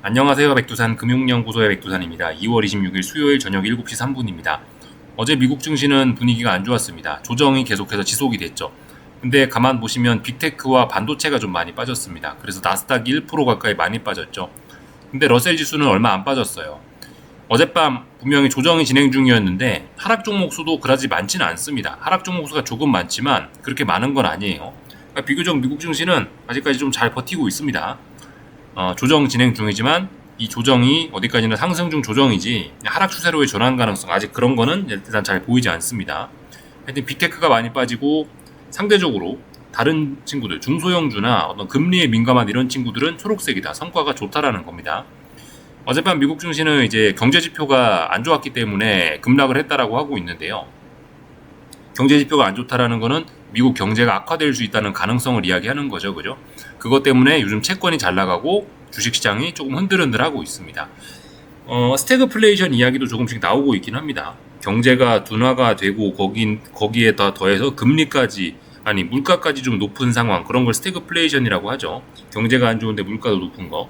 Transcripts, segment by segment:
안녕하세요. 백두산 금융연구소의 백두산입니다. 2월 26일 수요일 저녁 7시 3분입니다. 어제 미국 증시는 분위기가 안 좋았습니다. 조정이 계속해서 지속이 됐죠. 근데 가만 보시면 빅테크와 반도체가 좀 많이 빠졌습니다. 그래서 나스닥이 1% 가까이 많이 빠졌죠. 근데 러셀 지수는 얼마 안 빠졌어요. 어젯밤 분명히 조정이 진행 중이었는데 하락 종목 수도 그다지 많지는 않습니다. 하락 종목 수가 조금 많지만 그렇게 많은 건 아니에요. 그러니까 비교적 미국 증시는 아직까지 좀 잘 버티고 있습니다. 조정 진행 중이지만 이 조정이 어디까지나 상승 중 조정이지 하락 추세로의 전환 가능성 아직 그런 거는 일단 잘 보이지 않습니다. 하여튼 빅테크가 많이 빠지고 상대적으로 다른 친구들 중소형주나 어떤 금리에 민감한 이런 친구들은 초록색이다. 성과가 좋다라는 겁니다. 어젯밤 미국 증시는 이제 경제 지표가 안 좋았기 때문에 급락을 했다라고 하고 있는데요. 경제 지표가 안 좋다라는 거는 미국 경제가 악화될 수 있다는 가능성을 이야기하는 거죠. 그죠? 그것 때문에 요즘 채권이 잘 나가고 주식시장이 조금 흔들흔들하고 있습니다. 스태그플레이션 이야기도 조금씩 나오고 있긴 합니다. 경제가 둔화가 되고 거기에 더해서 금리까지 아니 물가까지 좀 높은 상황 그런 걸 스태그플레이션이라고 하죠. 경제가 안 좋은데 물가도 높은 거.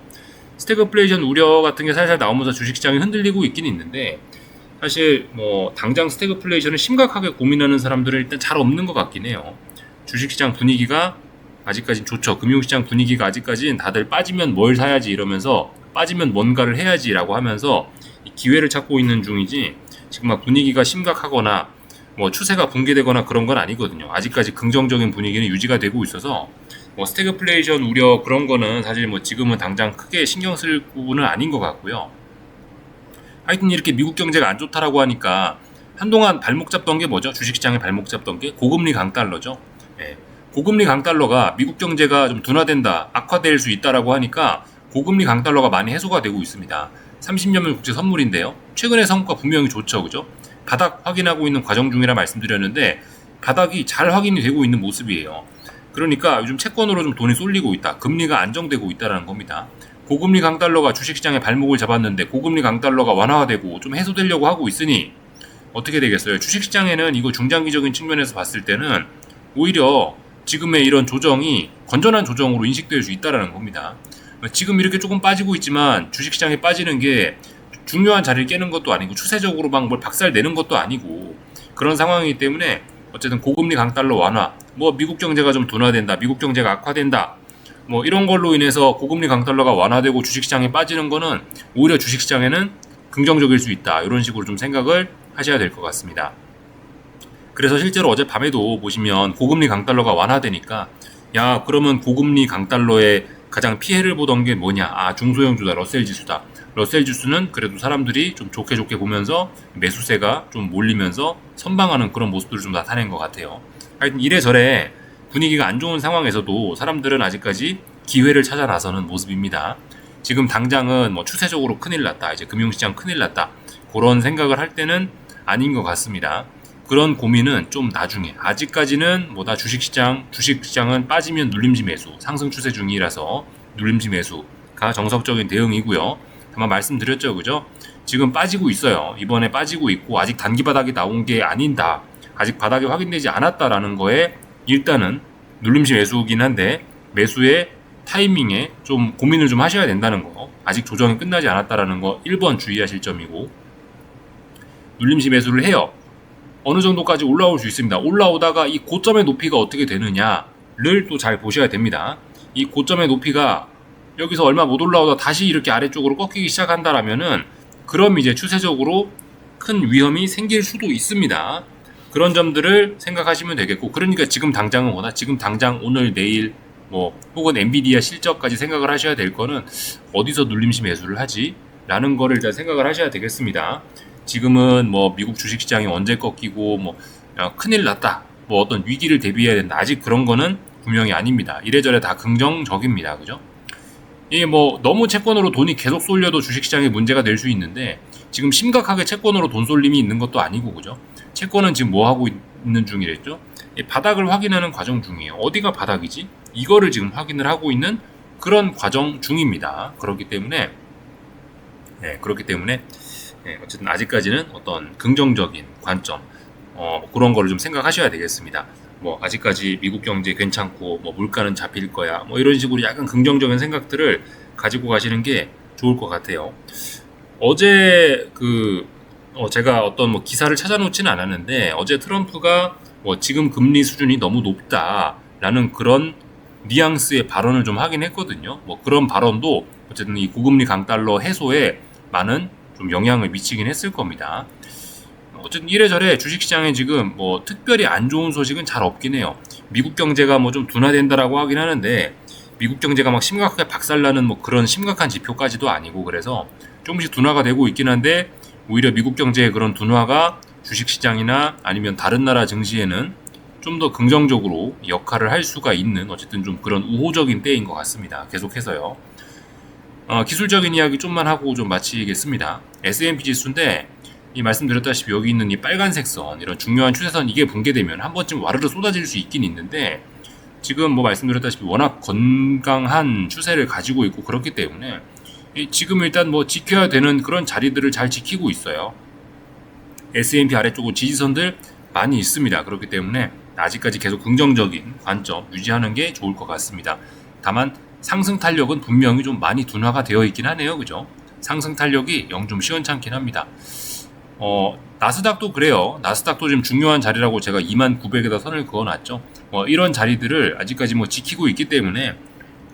스태그플레이션 우려 같은 게 살살 나오면서 주식시장이 흔들리고 있긴 있는데 사실 뭐 당장 스태그플레이션을 심각하게 고민하는 사람들은 일단 잘 없는 것 같긴 해요. 주식시장 분위기가 아직까진 좋죠. 금융시장 분위기가 아직까진 다들 빠지면 뭘 사야지 이러면서 빠지면 뭔가를 해야지라고 하면서 기회를 찾고 있는 중이지 지금 막 분위기가 심각하거나 뭐 추세가 붕괴되거나 그런 건 아니거든요. 아직까지 긍정적인 분위기는 유지가 되고 있어서 뭐 스태그플레이션 우려 그런 거는 사실 뭐 지금은 당장 크게 신경 쓸 부분은 아닌 것 같고요. 하여튼 이렇게 미국 경제가 안 좋다라고 하니까 한동안 발목 잡던 게 뭐죠? 주식시장에 발목 잡던 게 고금리 강달러죠. 예. 고금리 강달러가 미국 경제가 좀 둔화된다, 악화될 수 있다라고 하니까 고금리 강달러가 많이 해소가 되고 있습니다. 30년물 국제 선물인데요. 최근의 성과 분명히 좋죠. 그죠? 바닥 확인하고 있는 과정 중이라 말씀드렸는데 바닥이 잘 확인이 되고 있는 모습이에요. 그러니까 요즘 채권으로 좀 돈이 쏠리고 있다. 금리가 안정되고 있다는 겁니다. 고금리 강달러가 주식시장에 발목을 잡았는데 고금리 강달러가 완화가 되고 좀 해소되려고 하고 있으니 어떻게 되겠어요? 주식시장에는 이거 중장기적인 측면에서 봤을 때는 오히려 지금의 이런 조정이 건전한 조정으로 인식될 수 있다는 겁니다. 지금 이렇게 조금 빠지고 있지만 주식시장에 빠지는 게 중요한 자리를 깨는 것도 아니고 추세적으로 막 뭘 박살내는 것도 아니고 그런 상황이기 때문에 어쨌든 고금리 강달러 완화, 뭐 미국 경제가 좀 둔화된다, 미국 경제가 악화된다, 뭐 이런 걸로 인해서 고금리 강달러가 완화되고 주식시장에 빠지는 거는 오히려 주식시장에는 긍정적일 수 있다. 이런 식으로 좀 생각을 하셔야 될 것 같습니다. 그래서 실제로 어젯밤에도 보시면 고금리 강달러가 완화되니까 야 그러면 고금리 강달러에 가장 피해를 보던 게 뭐냐, 아 중소형주다, 러셀 지수다. 러셀 지수는 그래도 사람들이 좀 좋게 보면서 매수세가 좀 몰리면서 선방하는 그런 모습들을 좀 나타낸 것 같아요. 하여튼 이래저래 분위기가 안 좋은 상황에서도 사람들은 아직까지 기회를 찾아 나서는 모습입니다. 지금 당장은 뭐 추세적으로 큰일 났다, 이제 금융시장 큰일 났다, 그런 생각을 할 때는 아닌 것 같습니다. 그런 고민은 좀 나중에, 아직까지는 뭐다 주식시장은 빠지면 눌림지 매수, 상승 추세 중이라서 눌림지 매수가 정석적인 대응이고요. 다만 말씀드렸죠, 그죠? 지금 빠지고 있어요. 이번에 빠지고 있고 아직 단기 바닥이 나온 게 아닌다, 아직 바닥이 확인되지 않았다라는 거에 일단은 눌림지 매수긴 한데 매수의 타이밍에 좀 고민을 좀 하셔야 된다는 거, 아직 조정이 끝나지 않았다라는 거 1번 주의하실 점이고, 눌림지 매수를 해요. 어느 정도까지 올라올 수 있습니다. 올라오다가 이 고점의 높이가 어떻게 되느냐를 또 잘 보셔야 됩니다. 이 고점의 높이가 여기서 얼마 못 올라오다 다시 이렇게 아래쪽으로 꺾이기 시작한다라면은 그럼 이제 추세적으로 큰 위험이 생길 수도 있습니다. 그런 점들을 생각하시면 되겠고, 그러니까 지금 당장은 지금 당장 오늘 내일 뭐 혹은 엔비디아 실적까지 생각을 하셔야 될 거는 어디서 눌림시 매수를 하지? 라는 거를 일단 생각을 하셔야 되겠습니다. 지금은 뭐 미국 주식시장이 언제 꺾이고 뭐 큰일 났다, 뭐 어떤 위기를 대비해야 된다, 아직 그런 거는 분명히 아닙니다. 이래저래 다 긍정적입니다. 그죠? 이게 뭐 너무 채권으로 돈이 계속 쏠려도 주식시장에 문제가 될 수 있는데 지금 심각하게 채권으로 돈 쏠림이 있는 것도 아니고, 그죠? 채권은 지금 뭐 하고 있는 중이랬죠? 바닥을 확인하는 과정 중이에요. 어디가 바닥이지? 이거를 지금 확인을 하고 있는 그런 과정 중입니다. 그렇기 때문에 어쨌든 아직까지는 어떤 긍정적인 관점, 그런 거를 좀 생각하셔야 되겠습니다. 뭐 아직까지 미국 경제 괜찮고 뭐 물가는 잡힐 거야, 뭐 이런 식으로 약간 긍정적인 생각들을 가지고 가시는 게 좋을 것 같아요. 어제 제가 어떤 뭐 기사를 찾아놓지는 않았는데 어제 트럼프가 뭐 지금 금리 수준이 너무 높다라는 그런 뉘앙스의 발언을 좀 하긴 했거든요. 뭐 그런 발언도 어쨌든 이 고금리 강달러 해소에 많은 좀 영향을 미치긴 했을 겁니다. 어쨌든 이래저래 주식시장에 지금 뭐 특별히 안 좋은 소식은 잘 없긴 해요. 미국 경제가 뭐 좀 둔화된다라고 하긴 하는데 미국 경제가 막 심각하게 박살나는 뭐 그런 심각한 지표까지도 아니고 그래서 조금씩 둔화가 되고 있긴 한데 오히려 미국 경제의 그런 둔화가 주식시장이나 아니면 다른 나라 증시에는 좀 더 긍정적으로 역할을 할 수가 있는 어쨌든 좀 그런 우호적인 때인 것 같습니다. 계속해서요. 기술적인 이야기 좀만 하고 좀 마치겠습니다. S&P 지수인데 이 말씀드렸다시피 여기 있는 이 빨간색 선 이런 중요한 추세선 이게 붕괴되면 한 번쯤 와르르 쏟아질 수 있긴 있는데 지금 뭐 말씀드렸다시피 워낙 건강한 추세를 가지고 있고 그렇기 때문에 지금 일단 뭐 지켜야 되는 그런 자리들을 잘 지키고 있어요. S&P 아래쪽은 지지선들 많이 있습니다. 그렇기 때문에 아직까지 계속 긍정적인 관점 유지하는 게 좋을 것 같습니다. 다만 상승 탄력은 분명히 좀 많이 둔화가 되어 있긴 하네요. 그죠? 상승 탄력이 영 좀 시원찮긴 합니다. 나스닥도 그래요. 나스닥도 지금 중요한 자리라고 제가 2900에다 선을 그어놨죠. 이런 자리들을 아직까지 뭐 지키고 있기 때문에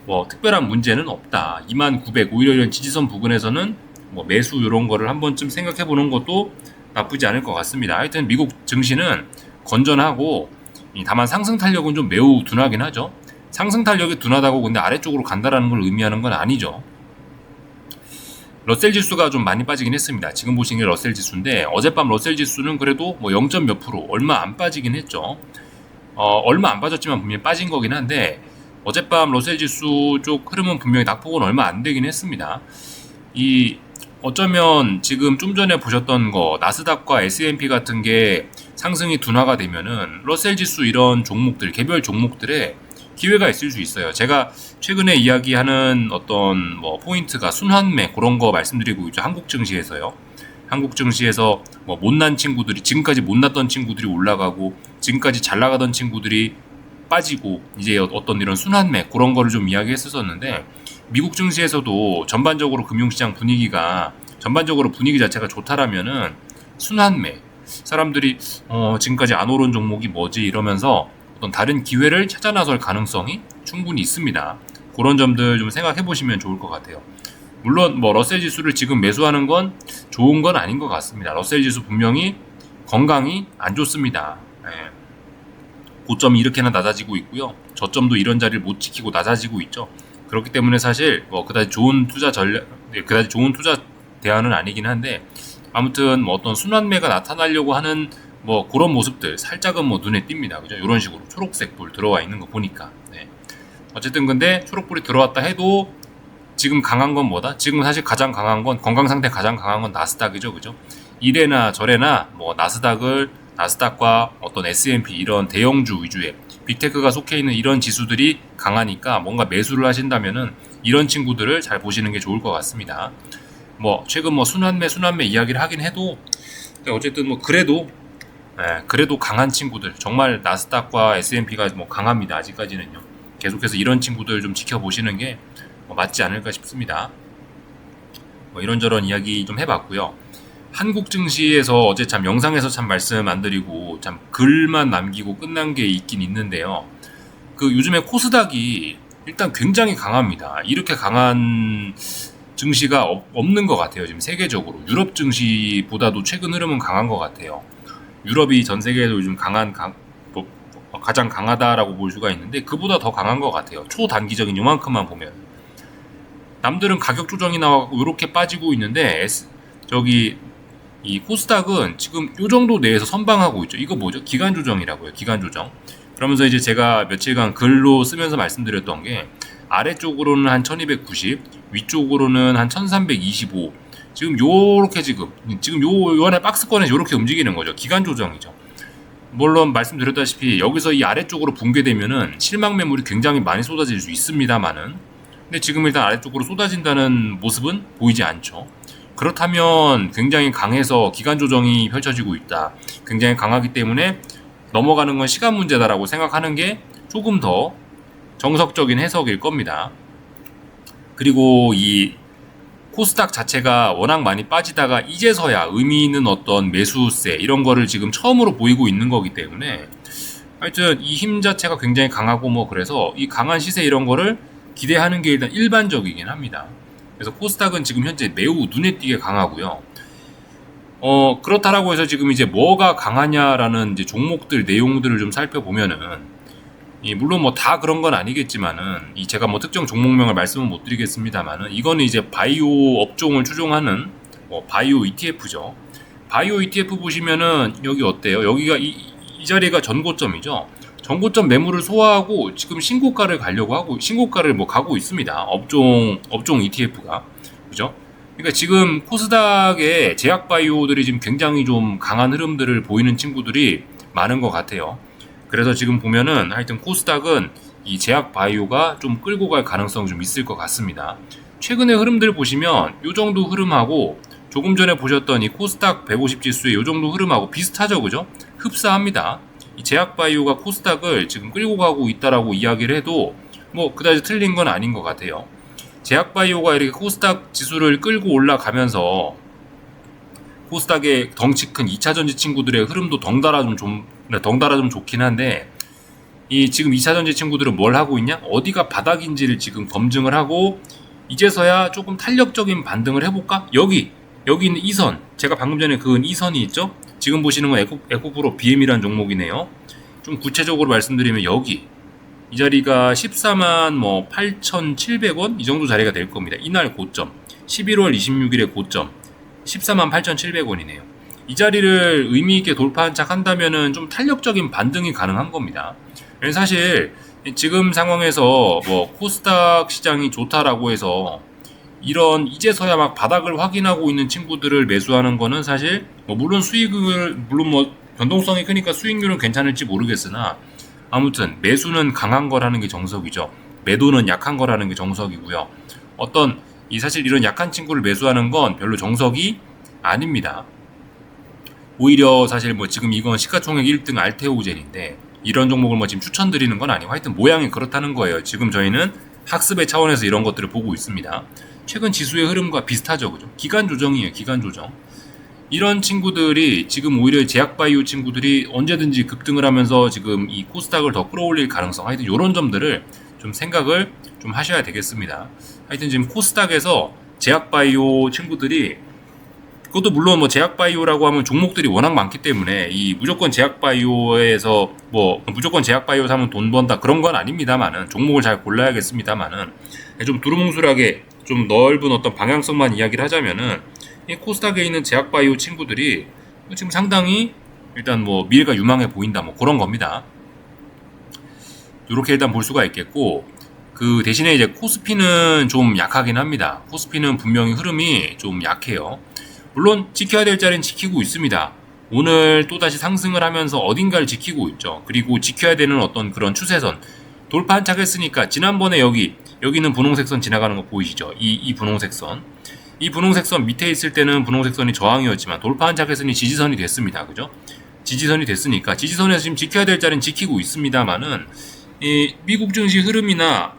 뭐 특별한 문제는 없다. 2900 오히려 이런 지지선 부근에서는 뭐 매수 이런 거를 한 번쯤 생각해 보는 것도 나쁘지 않을 것 같습니다. 하여튼 미국 증시는 건전하고 다만 상승 탄력은 좀 매우 둔하긴 하죠. 상승 탄력이 둔하다고 근데 아래쪽으로 간다라는 걸 의미하는 건 아니죠. 러셀 지수가 좀 많이 빠지긴 했습니다. 지금 보시는 게 러셀 지수인데 어젯밤 러셀 지수는 그래도 뭐 0. 몇 프로 얼마 안 빠지긴 했죠. 얼마 안 빠졌지만 분명히 빠진 거긴 한데 어젯밤 러셀 지수 쪽 흐름은 분명히 낙폭은 얼마 안 되긴 했습니다. 어쩌면 지금 좀 전에 보셨던 거 나스닥과 S&P 같은 게 상승이 둔화가 되면은 러셀 지수 이런 종목들 개별 종목들에 기회가 있을 수 있어요. 제가 최근에 이야기하는 어떤 뭐 포인트가 순환매 그런 거 말씀드리고 있죠. 한국 증시에서요. 한국 증시에서 뭐 못난 친구들이 지금까지 못났던 친구들이 올라가고 지금까지 잘 나가던 친구들이 빠지고 이제 어떤 이런 순환매 그런 거를 좀 이야기했었는데 미국 증시에서도 전반적으로 금융시장 분위기가 전반적으로 분위기 자체가 좋다라면은 순환매 사람들이 지금까지 안 오른 종목이 뭐지 이러면서 어떤 다른 기회를 찾아 나설 가능성이 충분히 있습니다. 그런 점들 좀 생각해 보시면 좋을 것 같아요. 물론 뭐 러셀 지수를 지금 매수하는 건 좋은 건 아닌 것 같습니다. 러셀 지수 분명히 건강이 안 좋습니다. 고점이 이렇게나 낮아지고 있고요. 저점도 이런 자리를 못 지키고 낮아지고 있죠. 그렇기 때문에 사실 뭐 그다지 좋은 투자 그다지 좋은 투자 대안은 아니긴 한데 아무튼 뭐 어떤 순환매가 나타나려고 하는 뭐 그런 모습들 살짝은 뭐 눈에 띕니다. 그죠? 이런 식으로 초록색 불 들어와 있는 거 보니까. 네. 어쨌든 근데 초록불이 들어왔다 해도 지금 강한 건 뭐다? 지금 사실 가장 강한 건 건강 상태 가장 강한 건 나스닥이죠. 그죠? 이래나 저래나 뭐 나스닥과 어떤 S&P 이런 대형주 위주의 빅테크가 속해 있는 이런 지수들이 강하니까 뭔가 매수를 하신다면은 이런 친구들을 잘 보시는 게 좋을 것 같습니다. 뭐 최근 뭐 순환매 이야기를 하긴 해도 어쨌든 뭐 그래도 강한 친구들 정말 나스닥과 S&P가 뭐 강합니다. 아직까지는요. 계속해서 이런 친구들 좀 지켜보시는 게 맞지 않을까 싶습니다. 뭐 이런저런 이야기 좀 해봤고요. 한국 증시에서 어제 참 영상에서 참 말씀 안 드리고 참 글만 남기고 끝난 게 있긴 있는데요. 요즘에 코스닥이 일단 굉장히 강합니다. 이렇게 강한 증시가 없는 것 같아요. 지금 세계적으로 유럽 증시보다도 최근 흐름은 강한 것 같아요. 유럽이 전 세계에서 요즘 가장 강하다라고 볼 수가 있는데 그보다 더 강한 것 같아요. 초단기적인 요만큼만 보면 남들은 가격 조정이 나와서 이렇게 빠지고 있는데 이 코스닥은 지금 요 정도 내에서 선방하고 있죠. 이거 뭐죠? 기간 조정이라고요. 기간 조정. 그러면서 이제 제가 며칠간 글로 쓰면서 말씀드렸던 게 아래쪽으로는 한 1290, 위쪽으로는 한 1325. 지금 요렇게 지금 요 안에 박스권에서 요렇게 움직이는 거죠. 기간 조정이죠. 물론 말씀드렸다시피 여기서 이 아래쪽으로 붕괴되면은 실망 매물이 굉장히 많이 쏟아질 수 있습니다만은 근데 지금 일단 아래쪽으로 쏟아진다는 모습은 보이지 않죠. 그렇다면 굉장히 강해서 기간 조정이 펼쳐지고 있다. 굉장히 강하기 때문에 넘어가는 건 시간 문제다라고 생각하는 게 조금 더 정석적인 해석일 겁니다. 그리고 이 코스닥 자체가 워낙 많이 빠지다가 이제서야 의미 있는 어떤 매수세 이런 거를 지금 처음으로 보이고 있는 거기 때문에 하여튼 이 힘 자체가 굉장히 강하고 뭐 그래서 이 강한 시세 이런 거를 기대하는 게 일단 일반적이긴 합니다. 그래서 코스닥은 지금 현재 매우 눈에 띄게 강하고요. 그렇다라고 해서 지금 이제 뭐가 강하냐라는 이제 종목들 내용들을 좀 살펴보면은 물론 뭐 다 그런 건 아니겠지만은 제가 뭐 특정 종목명을 말씀은 못 드리겠습니다만은 이거는 이제 바이오 업종을 추종하는 바이오 ETF죠. 바이오 ETF 보시면은 여기 어때요? 여기가 이 자리가 전고점이죠. 전고점 매물을 소화하고 지금 신고가를 가려고 하고 신고가를 뭐 가고 있습니다. 업종 ETF가 그죠? 그러니까 지금 코스닥의 제약 바이오들이 지금 굉장히 좀 강한 흐름들을 보이는 친구들이 많은 것 같아요. 그래서 지금 보면은 하여튼 코스닥은 이 제약 바이오가 좀 끌고 갈 가능성이 좀 있을 것 같습니다. 최근의 흐름들 보시면 요 정도 흐름하고 조금 전에 보셨던 이 코스닥 150 지수의 요 정도 흐름하고 비슷하죠, 그죠? 흡사합니다. 이 제약 바이오가 코스닥을 지금 끌고 가고 있다라고 이야기를 해도 뭐 그다지 틀린 건 아닌 것 같아요. 제약 바이오가 이렇게 코스닥 지수를 끌고 올라가면서 코스닥의 덩치 큰 2차전지 친구들의 흐름도 덩달아 좀 좋긴 한데 이 지금 2차전지 친구들은 뭘 하고 있냐? 어디가 바닥인지를 지금 검증을 하고 이제서야 조금 탄력적인 반등을 해볼까? 여기 있는 이 선, 제가 방금 전에 그은 이 선이 있죠? 지금 보시는 건 에코프로 BM이라는 종목이네요. 좀 구체적으로 말씀드리면 여기 이 자리가 14만 8,700원 이 정도 자리가 될 겁니다. 이날 고점 11월 26일의 고점 14만 8,700원이네요. 이 자리를 의미있게 돌파한 척 한다면은 좀 탄력적인 반등이 가능한 겁니다. 사실 지금 상황에서 뭐 코스닥 시장이 좋다라고 해서 이런 이제서야 막 바닥을 확인하고 있는 친구들을 매수하는 거는 사실 물론 변동성이 크니까 수익률은 괜찮을지 모르겠으나 아무튼 매수는 강한 거라는 게 정석이죠. 매도는 약한 거라는 게 정석이고요. 사실 이런 약한 친구를 매수하는 건 별로 정석이 아닙니다. 오히려 사실 지금 이건 시가총액 1등 알테오젠인데 이런 종목을 지금 추천드리는 건 아니고 하여튼 모양이 그렇다는 거예요. 지금 저희는 학습의 차원에서 이런 것들을 보고 있습니다. 최근 지수의 흐름과 비슷하죠, 그죠? 기간 조정이에요, 기간 조정. 이런 친구들이 지금 오히려 제약바이오 친구들이 언제든지 급등을 하면서 지금 이 코스닥을 더 끌어올릴 가능성, 하여튼 이런 점들을 좀 생각을 좀 하셔야 되겠습니다. 하여튼 지금 코스닥에서 제약바이오 친구들이 그것도 물론 제약바이오라고 하면 종목들이 워낙 많기 때문에 무조건 제약바이오에서 무조건 제약바이오 사면 돈 번다 그런 건 아닙니다만은 종목을 잘 골라야겠습니다만은 좀 두루뭉술하게 좀 넓은 어떤 방향성만 이야기를 하자면은 이 코스닥에 있는 제약바이오 친구들이 지금 상당히 일단 미래가 유망해 보인다 그런 겁니다. 이렇게 일단 볼 수가 있겠고 그 대신에 이제 코스피는 좀 약하긴 합니다. 코스피는 분명히 흐름이 좀 약해요. 물론 지켜야 될 자리는 지키고 있습니다. 오늘 또다시 상승을 하면서 어딘가를 지키고 있죠. 그리고 지켜야 되는 어떤 그런 추세선 돌파 한 착 했으니까 지난번에 여기는 분홍색 선 지나가는 거 보이시죠? 이 분홍색 선. 이 분홍색 선 밑에 있을 때는 분홍색 선이 저항이었지만 돌파 한 착 했으니 지지선이 됐습니다. 그죠? 지지선이 됐으니까 지지선에서 지금 지켜야 될 자리는 지키고 있습니다만은 이 미국 증시 흐름이나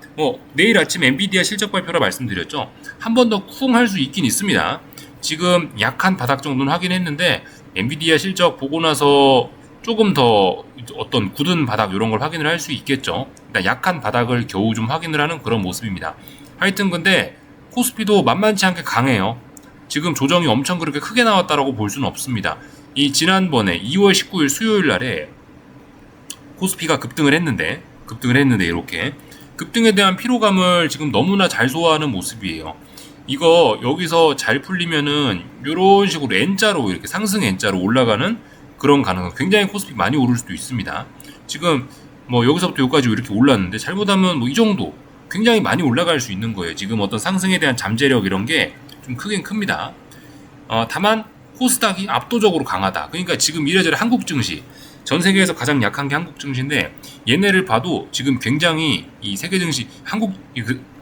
내일 아침 엔비디아 실적 발표라 말씀드렸죠. 한 번 더 쿵 할 수 있긴 있습니다. 지금 약한 바닥 정도는 확인했는데 엔비디아 실적 보고 나서 조금 더 어떤 굳은 바닥 이런 걸 확인을 할 수 있겠죠. 일단 약한 바닥을 겨우 좀 확인을 하는 그런 모습입니다. 하여튼 근데 코스피도 만만치 않게 강해요. 지금 조정이 엄청 그렇게 크게 나왔다라고 볼 수는 없습니다. 이 지난번에 2월 19일 수요일 날에 코스피가 급등을 했는데 이렇게 급등에 대한 피로감을 지금 너무나 잘 소화하는 모습이에요. 이거 여기서 잘 풀리면은 이런 식으로 N자로 이렇게 상승 N자로 올라가는 그런 가능성, 굉장히 코스피 많이 오를 수도 있습니다. 지금 여기서부터 여기까지 이렇게 올랐는데 잘못하면 이 정도 굉장히 많이 올라갈 수 있는 거예요. 지금 어떤 상승에 대한 잠재력 이런 게 좀 크긴 큽니다. 다만 코스닥이 압도적으로 강하다. 그러니까 지금 이래저래 한국 증시 전 세계에서 가장 약한 게 한국 증시인데 얘네를 봐도 지금 굉장히 이 세계 증시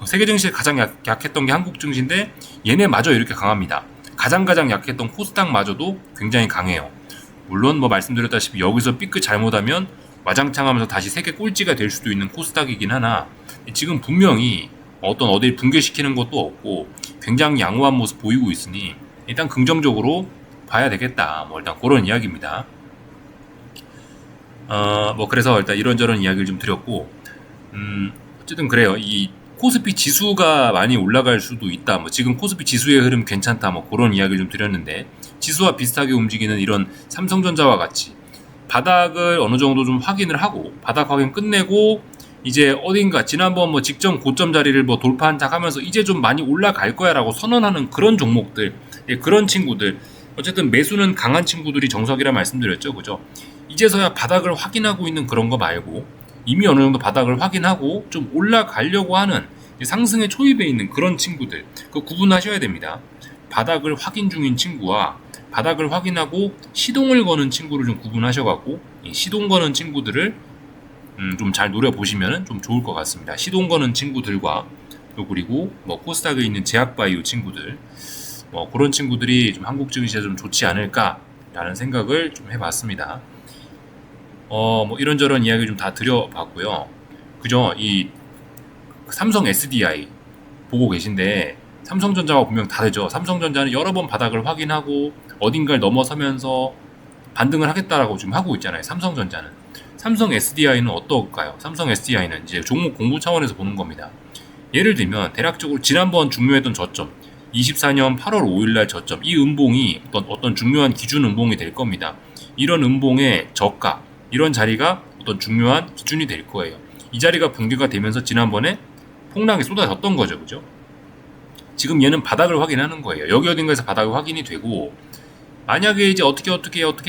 세계 증시에 가장 약했던 게 한국 증시인데 얘네마저 이렇게 강합니다. 가장 약했던 코스닥마저도 굉장히 강해요. 물론 말씀드렸다시피 여기서 삐끗 잘못하면 와장창하면서 다시 세계 꼴찌가 될 수도 있는 코스닥이긴 하나 지금 분명히 어떤 어딜 붕괴시키는 것도 없고 굉장히 양호한 모습 보이고 있으니 일단 긍정적으로 봐야 되겠다. 뭐 일단 그런 이야기입니다. 뭐 그래서 일단 이런저런 이야기를 좀 드렸고, 어쨌든 그래요. 이 코스피 지수가 많이 올라갈 수도 있다. 뭐 지금 코스피 지수의 흐름 괜찮다. 뭐 그런 이야기를 좀 드렸는데, 지수와 비슷하게 움직이는 이런 삼성전자와 같이 바닥을 어느 정도 좀 확인을 하고 바닥 확인 끝내고 이제 어딘가 지난번 뭐 직전 고점 자리를 뭐 돌파한 척 하면서 이제 좀 많이 올라갈 거야 라고 선언하는 그런 종목들, 예, 그런 친구들, 어쨌든 매수는 강한 친구들이 정석이라 말씀드렸죠. 그죠? 이제서야 바닥을 확인하고 있는 그런 거 말고 이미 어느 정도 바닥을 확인하고 좀 올라가려고 하는 상승의 초입에 있는 그런 친구들, 그 구분하셔야 됩니다. 바닥을 확인 중인 친구와 바닥을 확인하고 시동을 거는 친구를 좀 구분하셔갖고 시동 거는 친구들을 좀 잘 노려보시면 좀 좋을 것 같습니다. 시동 거는 친구들과 또 그리고 뭐 코스닥에 있는 제약바이오 친구들, 뭐 그런 친구들이 좀 한국 증시에 좀 좋지 않을까라는 생각을 좀 해봤습니다. 뭐 이런저런 이야기 좀 다 드려봤고요. 그죠? 이 삼성 SDI 보고 계신데 삼성전자와 분명 다르죠. 삼성전자는 여러 번 바닥을 확인하고 어딘가를 넘어서면서 반등을 하겠다라고 지금 하고 있잖아요. 삼성전자는. 삼성 SDI는 어떨까요? 삼성 SDI는 이제 종목 공부 차원에서 보는 겁니다. 예를 들면 대략적으로 지난번 중요했던 저점 24년 8월 5일날 저점, 이 음봉이 어떤 중요한 기준 음봉이 될 겁니다. 이런 음봉의 저가, 이런 자리가 어떤 중요한 기준이 될 거예요. 이 자리가 붕괴가 되면서 지난번에 폭락이 쏟아졌던 거죠. 그죠? 지금 얘는 바닥을 확인하는 거예요. 여기 어딘가에서 바닥이 확인이 되고, 만약에 이제 어떻게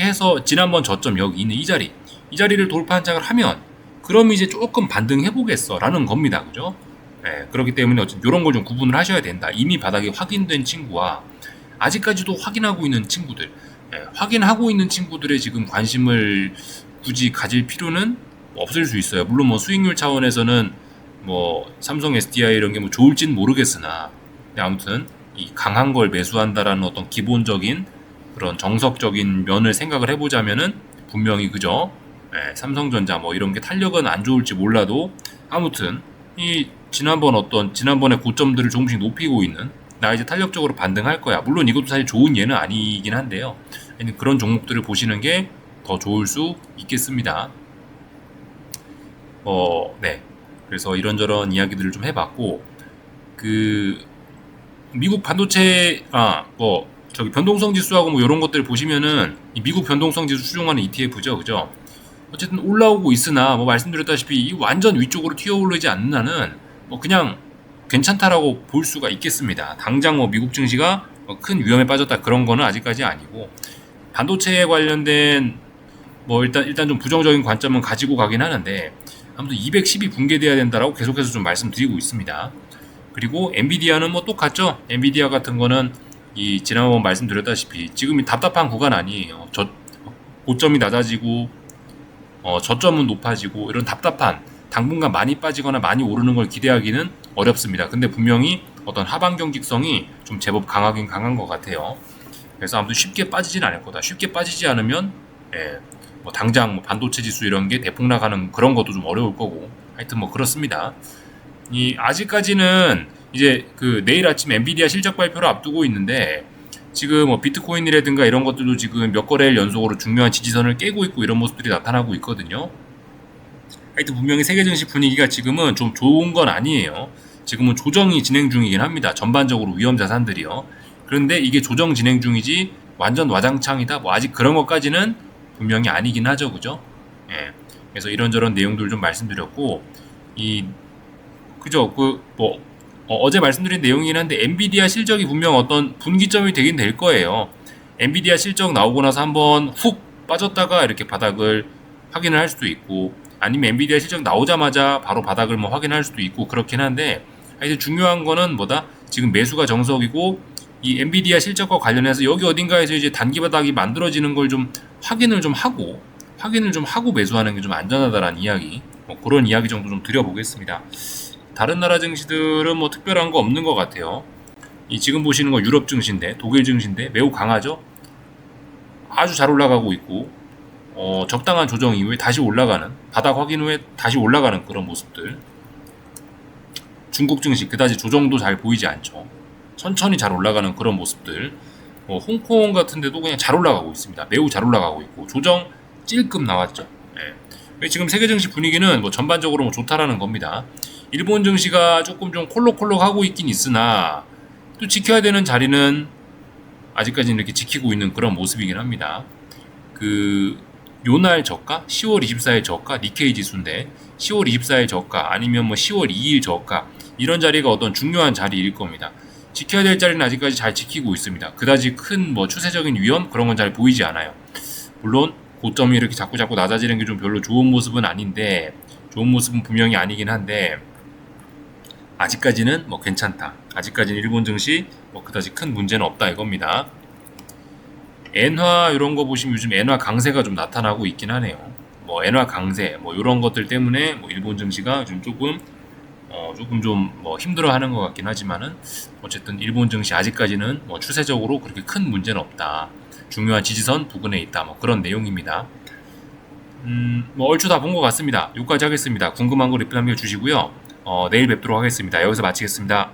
해서 지난번 저점 여기 있는 이 자리를 돌파한 장을 하면 그럼 이제 조금 반등해 보겠어 라는 겁니다. 그죠? 네, 그렇기 때문에 어쨌든 이런 걸 좀 구분을 하셔야 된다. 이미 바닥이 확인된 친구와 아직까지도 확인하고 있는 친구들, 확인하고 있는 친구들의 지금 관심을 굳이 가질 필요는 없을 수 있어요. 물론 뭐 수익률 차원에서는 뭐 삼성 SDI 이런 게 뭐 좋을진 모르겠으나, 아무튼 이 강한 걸 매수한다라는 어떤 기본적인 그런 정석적인 면을 생각을 해보자면은 분명히 그죠? 삼성전자 뭐 이런 게 탄력은 안 좋을지 몰라도 아무튼 이 지난번에 고점들을 조금씩 높이고 있는, 나 이제 탄력적으로 반등할 거야. 물론 이것도 사실 좋은 예는 아니긴 한데요. 그런 종목들을 보시는 게 더 좋을 수 있겠습니다. 네. 그래서 이런저런 이야기들을 좀 해봤고, 그 미국 반도체 저기 변동성 지수하고 뭐 이런 것들 보시면은 이 미국 변동성 지수 추종하는 ETF죠, 그죠? 어쨌든 올라오고 있으나 뭐 말씀드렸다시피 이 완전 위쪽으로 튀어오르지 않는 한은 뭐 그냥 괜찮다라고 볼 수가 있겠습니다. 당장 뭐 미국 증시가 큰 위험에 빠졌다 그런 거는 아직까지 아니고, 반도체에 관련된 뭐 일단 좀 부정적인 관점은 가지고 가긴 하는데 아무튼 210이 붕괴돼야 된다라고 계속해서 좀 말씀드리고 있습니다. 그리고 엔비디아는 뭐 똑같죠. 엔비디아 같은 거는 이 지난번 말씀드렸다시피 지금 이 답답한 구간 아니에요. 고점이 낮아지고 저점은 높아지고 이런 답답한, 당분간 많이 빠지거나 많이 오르는 걸 기대하기는 어렵습니다. 근데 분명히 어떤 하방 경직성이 좀 제법 강하긴 강한 것 같아요. 그래서 아무튼 쉽게 빠지진 않을 거다. 쉽게 빠지지 않으면 뭐 당장 뭐 반도체 지수 이런 게 대폭락하는 그런 것도 좀 어려울 거고, 하여튼 뭐 그렇습니다. 아직까지는 이제 그 내일 아침 엔비디아 실적 발표를 앞두고 있는데 지금 뭐 비트코인이라든가 이런 것들도 지금 몇 거래일 연속으로 중요한 지지선을 깨고 있고 이런 모습들이 나타나고 있거든요. 하여튼 분명히 세계 증시 분위기가 지금은 좀 좋은 건 아니에요. 지금은 조정이 진행 중이긴 합니다. 전반적으로 위험 자산들이요. 그런데 이게 조정 진행 중이지 완전 와장창이다 뭐 아직 그런 것까지는 분명히 아니긴 하죠. 그죠? 예. 그래서 이런저런 내용들 좀 말씀드렸고, 그죠? 어제 말씀드린 내용이긴 한데 엔비디아 실적이 분명 어떤 분기점이 되긴 될 거예요. 엔비디아 실적 나오고 나서 한번 훅 빠졌다가 이렇게 바닥을 확인을 할 수도 있고, 아니면 엔비디아 실적 나오자마자 바로 바닥을 뭐 확인할 수도 있고 그렇긴 한데, 하여튼 중요한 거는 뭐다? 지금 매수가 정석이고 이 엔비디아 실적과 관련해서 여기 어딘가에서 이제 단기 바닥이 만들어지는 걸 좀 확인을 좀 하고 매수하는 게 좀 안전하다라는 이야기, 뭐 그런 이야기 정도 좀 드려보겠습니다. 다른 나라 증시들은 뭐 특별한 거 없는 것 같아요. 지금 보시는 거 유럽 증시인데, 독일 증시인데 매우 강하죠. 아주 잘 올라가고 있고, 적당한 조정 이후에 다시 올라가는, 바닥 확인 후에 다시 올라가는 그런 모습들. 중국 증시 그다지 조정도 잘 보이지 않죠. 천천히 잘 올라가는 그런 모습들. 홍콩 같은 데도 그냥 잘 올라가고 있습니다. 매우 잘 올라가고 있고 조정 찔끔 나왔죠. 예. 지금 세계 증시 분위기는 뭐 전반적으로 뭐 좋다라는 겁니다. 일본 증시가 조금 좀 콜록콜록 하고 있긴 있으나 또 지켜야 되는 자리는 아직까지는 이렇게 지키고 있는 그런 모습이긴 합니다. 그 요날 저가, 10월 24일 저가, 니케이 지수인데 10월 24일 저가 아니면 뭐 10월 2일 저가 이런 자리가 어떤 중요한 자리일 겁니다. 지켜야 될 자리는 아직까지 잘 지키고 있습니다. 그다지 큰 뭐 추세적인 위험 그런 건 잘 보이지 않아요. 물론 고점이 이렇게 자꾸 낮아지는 게 좀 별로 좋은 모습은 아닌데 좋은 모습은 분명히 아니긴 한데 아직까지는 뭐 괜찮다. 아직까지는 일본 증시 뭐 그다지 큰 문제는 없다 이겁니다. 엔화 이런 거 보시면 요즘 엔화 강세가 좀 나타나고 있긴 하네요. 뭐 엔화 강세 뭐 이런 것들 때문에 뭐 일본 증시가 좀 조금 좀 뭐 힘들어하는 것 같긴 하지만은 어쨌든 일본 증시 아직까지는 뭐 추세적으로 그렇게 큰 문제는 없다. 중요한 지지선 부근에 있다. 뭐 그런 내용입니다. 뭐 얼추 다 본 것 같습니다. 여기까지 하겠습니다. 궁금한 거 리플 남겨주시고요. 내일 뵙도록 하겠습니다. 여기서 마치겠습니다.